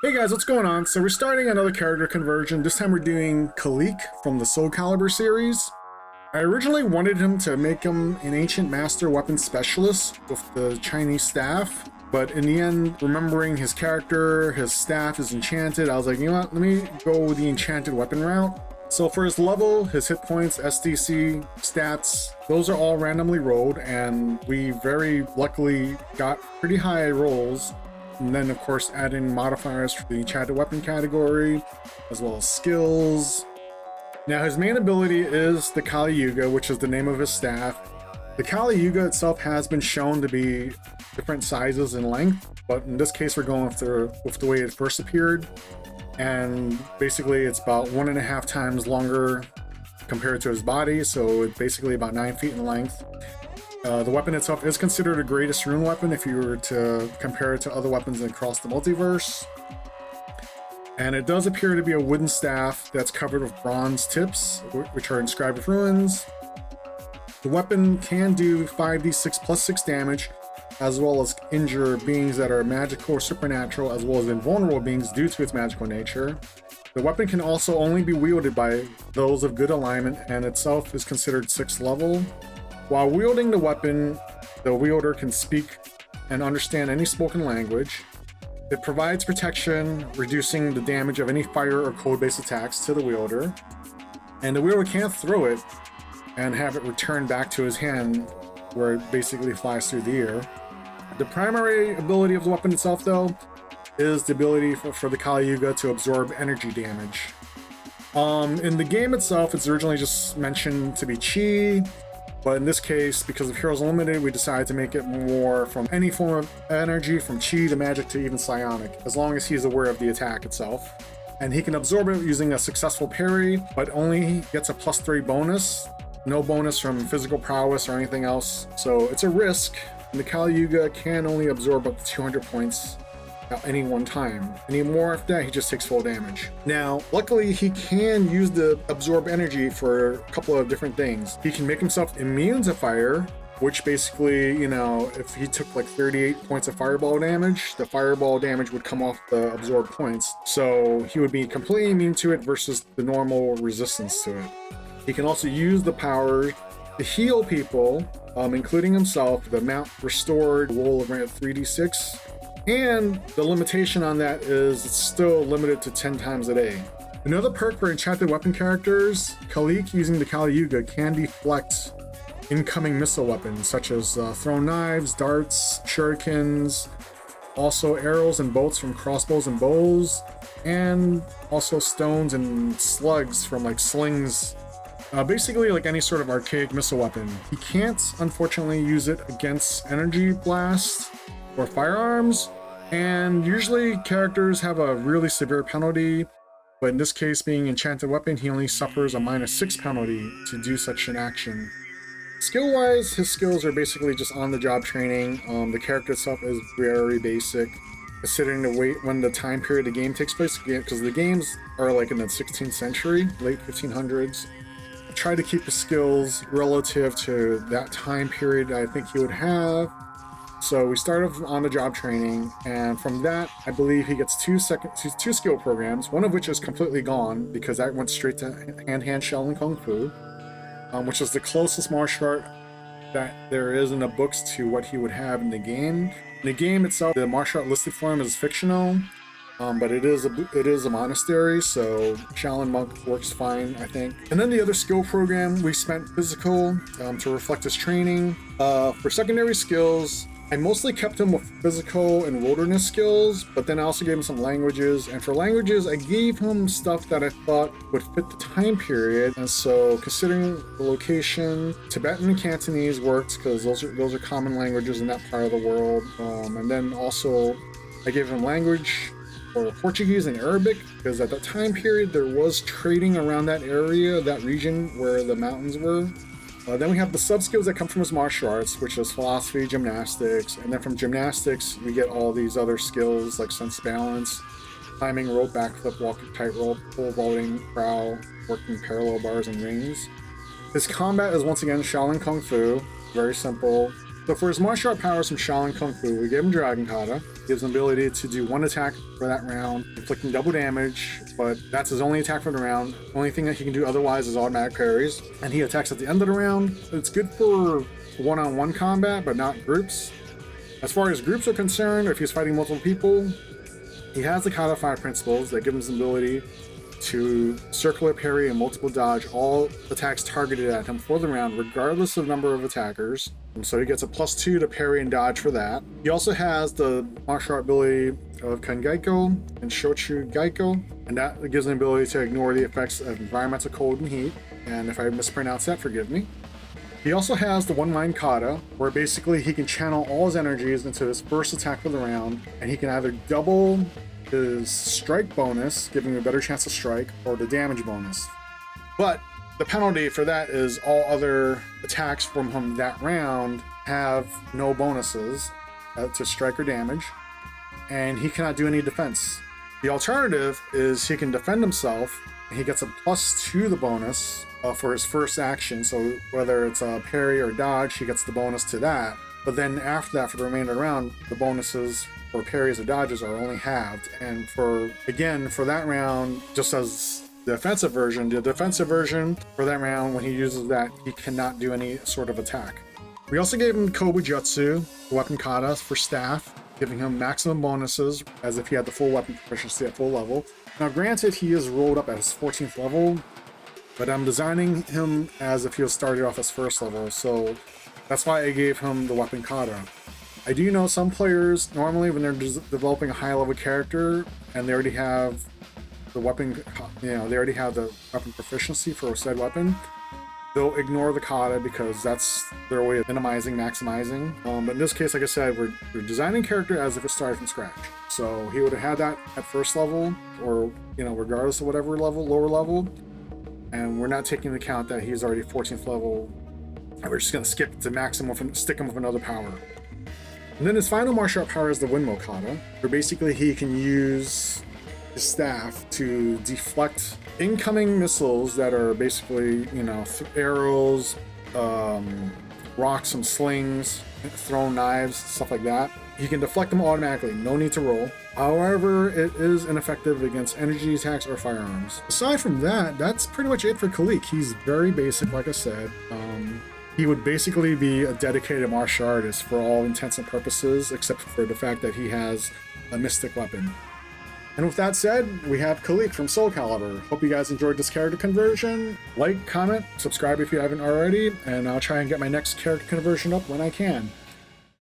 Hey guys, what's going on? So we're starting another character conversion. This time we're doing Kilik from the Soul Calibur series. I originally wanted him to make him an ancient master weapon specialist with the Chinese staff, but in the end, remembering his character, his staff is enchanted, I was like, you know what, let me go with the enchanted weapon route. So for his level, his hit points, SDC, stats, those are all randomly rolled, and we very luckily got pretty high rolls. And then of course add in modifiers for the enchanted weapon category, as well as skills. Now his main ability is the Calibur, which is the name of his staff. The Calibur itself has been shown to be different sizes and length, but in this case we're going with the way it first appeared. And basically it's about 1.5 times longer compared to his body, so it's basically about 9 feet in length. The weapon itself is considered a greatest rune weapon if you were to compare it to other weapons across the multiverse. And it does appear to be a wooden staff that's covered with bronze tips, which are inscribed with runes. The weapon can do 5d6 plus 6 damage, as well as injure beings that are magical or supernatural, as well as invulnerable beings due to its magical nature. The weapon can also only be wielded by those of good alignment, and itself is considered 6th level. While wielding the weapon, the wielder can speak and understand any spoken language. It provides protection, reducing the damage of any fire or code-based attacks to the wielder. And the wielder can't throw it and have it return back to his hand, where it basically flies through the air. The primary ability of the weapon itself, though, is the ability for the Calibur to absorb energy damage. In the game itself, it's originally just mentioned to be chi. But in this case, because of Heroes Unlimited, we decided to make it more from any form of energy, from chi to magic to even psionic, as long as he's aware of the attack itself. And he can absorb it using a successful parry, but only gets a +3 bonus. No bonus from physical prowess or anything else. So it's a risk, and the Calibur can only absorb up to 200 points at any one time. Any more after that, he just takes full damage. Now, luckily, he can use the absorb energy for a couple of different things. He can make himself immune to fire, which basically, you know, if he took like 38 points of fireball damage, the fireball damage would come off the absorbed points. So he would be completely immune to it versus the normal resistance to it. He can also use the power to heal people, including himself. The amount restored will grant 3d6. And the limitation on that is it's still limited to 10 times a day. Another perk for enchanted weapon characters, Kilik using the Calibur can deflect incoming missile weapons such as thrown knives, darts, shurikens, also arrows and bolts from crossbows and bows, and also stones and slugs from like slings. Basically like any sort of archaic missile weapon. He can't unfortunately use it against energy blast or firearms, and usually characters have a really severe penalty, but in this case, being enchanted weapon, he only suffers a -6 penalty to do such an action. Skill-wise, his skills are basically just on-the-job training. The character itself is very basic, considering the wait when the time period the game takes place, because the games are like in the 16th century, late 1500s. Try to keep the skills relative to that time period I think he would have. So we start off on the job training, and from that, I believe he gets two skill programs, one of which is completely gone because that went straight to hand-hand Shaolin Kung Fu, which is the closest martial art that there is in the books to what he would have in the game. In the game itself, the martial art listed for him is fictional, but it is a monastery, so Shaolin Monk works fine, I think. And then the other skill program, we spent physical to reflect his training. For secondary skills, I mostly kept him with physical and wilderness skills, but then I also gave him some languages. And for languages, I gave him stuff that I thought would fit the time period. And so, considering the location, Tibetan and Cantonese worked because those are common languages in that part of the world. And then also, I gave him language for Portuguese and Arabic because at that time period there was trading around that area, that region where the mountains were. Then we have the sub-skills that come from his martial arts, which is philosophy, gymnastics, and then from gymnastics, we get all these other skills like sense balance, climbing, rope, backflip, walking, tightrope, pole vaulting, prow, working parallel bars and rings. His combat is once again Shaolin Kung Fu, very simple. So for his martial art powers from Shaolin Kung Fu, we gave him Dragon Kata. gives him the ability to do one attack for that round, inflicting double damage, but that's his only attack for the round. The only thing that he can do otherwise is automatic parries, and he attacks at the end of the round. It's good for one-on-one combat, but not groups. As far as groups are concerned, or if he's fighting multiple people, he has the Kata 5 principles that give him the ability to circular parry and multiple dodge all attacks targeted at him for the round, regardless of number of attackers. And so he gets a +2 to parry and dodge for that. He also has the martial art ability of Kangaiko and Shochu Gaiko, and that gives him the ability to ignore the effects of environmental cold and heat. And if I mispronounce that, forgive me. He also has the One Mind Kata, where basically he can channel all his energies into his first attack for the round, and he can either double his strike bonus, giving him a better chance to strike, or the damage bonus. But the penalty for that is all other attacks from him that round have no bonuses to strike or damage, and he cannot do any defense. The alternative is he can defend himself, and he gets a +2 the bonus for his first action, so whether it's a parry or dodge, he gets the bonus to that. But then after that, for the remainder of the round, the bonuses for parries or dodges are only halved. And for that round, just as the defensive version for that round, when he uses that, he cannot do any sort of attack. We also gave him Kobujutsu, weapon kata for staff, giving him maximum bonuses as if he had the full weapon proficiency at full level. Now granted, he is rolled up at his 14th level, but I'm designing him as if he was started off as first level, so that's why I gave him the weapon kata. I do know some players, normally when they're developing a high level character and they already have the weapon, they already have the weapon proficiency for said weapon, they'll ignore the kata because that's their way of minimizing, maximizing. But in this case, like I said, we're designing character as if it started from scratch. So he would have had that at first level, or regardless of whatever level, lower level. And we're not taking into account that he's already 14th level, and we're just going to skip the maximum, stick him with another power. And then his final martial art power is the Windmill Kata, where basically he can use his staff to deflect incoming missiles that are basically, arrows, rocks and slings, thrown knives, stuff like that. He can deflect them automatically, no need to roll. However, it is ineffective against energy attacks or firearms. Aside from that, that's pretty much it for Kilik. He's very basic, like I said. He would basically be a dedicated martial artist for all intents and purposes, except for the fact that he has a mystic weapon. And with that said, we have Kilik from Soul Calibur. Hope you guys enjoyed this character conversion. Like, comment, subscribe if you haven't already, and I'll try and get my next character conversion up when I can.